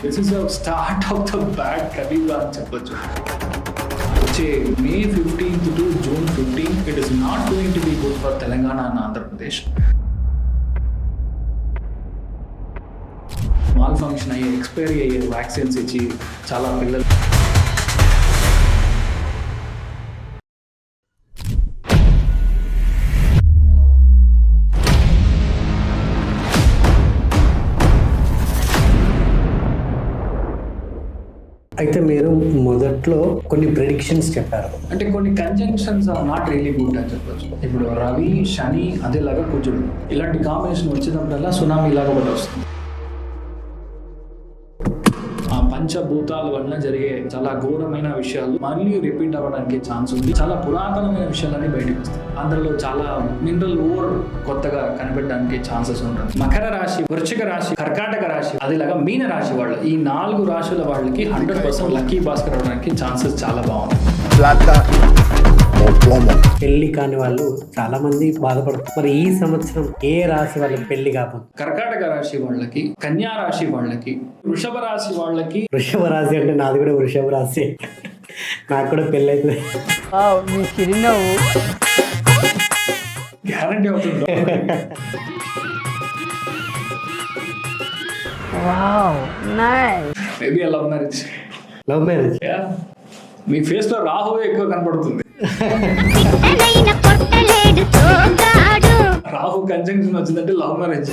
This is start of the bad కలియుగ అని చెప్పొచ్చు. వచ్చే May 15th to June 15th it is not going to be good for Telangana and Andhra Pradesh. Mall function అయ్యే expiry అయ్యే vaccines ఇచ్చి చాలా పిల్లలు అయితే మీరు మొదట్లో కొన్ని ప్రెడిక్షన్స్ చెప్పారు, అంటే కొన్ని conjunctions are not really good అని చెప్పొచ్చు. ఇప్పుడు రవి శని అదేలాగా కుజుడు ఇలాంటి కాంబినేషన్ వచ్చినప్పుడల్లా సునామీ లాగా ఒకటి వస్తుంది. ఆ పంచభూతాల వలన జరిగే చాలా ఘోరమైన విషయాలు మళ్ళీ రిపీట్ అవ్వడానికి ఛాన్స్ ఉంది. చాలా పురాతనమైన విషయాలన్నీ బయటకు వస్తాయి. అందులో చాలా మినరల్ ఓర్ కొత్తగా కనిపెట్టడానికి ఛాన్సెస్ ఉంటుంది. మకర రాశి, వృశ్చిక రాశి, కర్కాటక రాశి, అదేలాగా మీన రాశి వాళ్ళు, ఈ 4 రాశుల వాళ్ళకి 100% లక్కీ భాస్కర్ అవడానికి ఛాన్సెస్ చాలా బాగుంది. పెళ్లి కాని వాళ్ళు చాలా మంది బాధపడుతారు. మరి ఈ సంవత్సరం ఏ రాశి వాళ్ళకి పెళ్లి కాకపోతే? కర్కాటక రాశి వాళ్ళకి, కన్యా రాశి వాళ్ళకి, వృషభ రాశి వాళ్ళకి. వృషభ రాశి అంటే నాది కూడా వృషభ రాశి, నాకు కూడా పెళ్ళి అవుతుంది. గ్యారంటీ అవుతుంది. Maybe love marriage. Love marriage? మీ ఫేస్ లో రాహువే ఎక్కువ కనపడుతుంది. రాహు కంజంక్షన్ వచ్చిందంటే లవ్ మ్యారేజ్.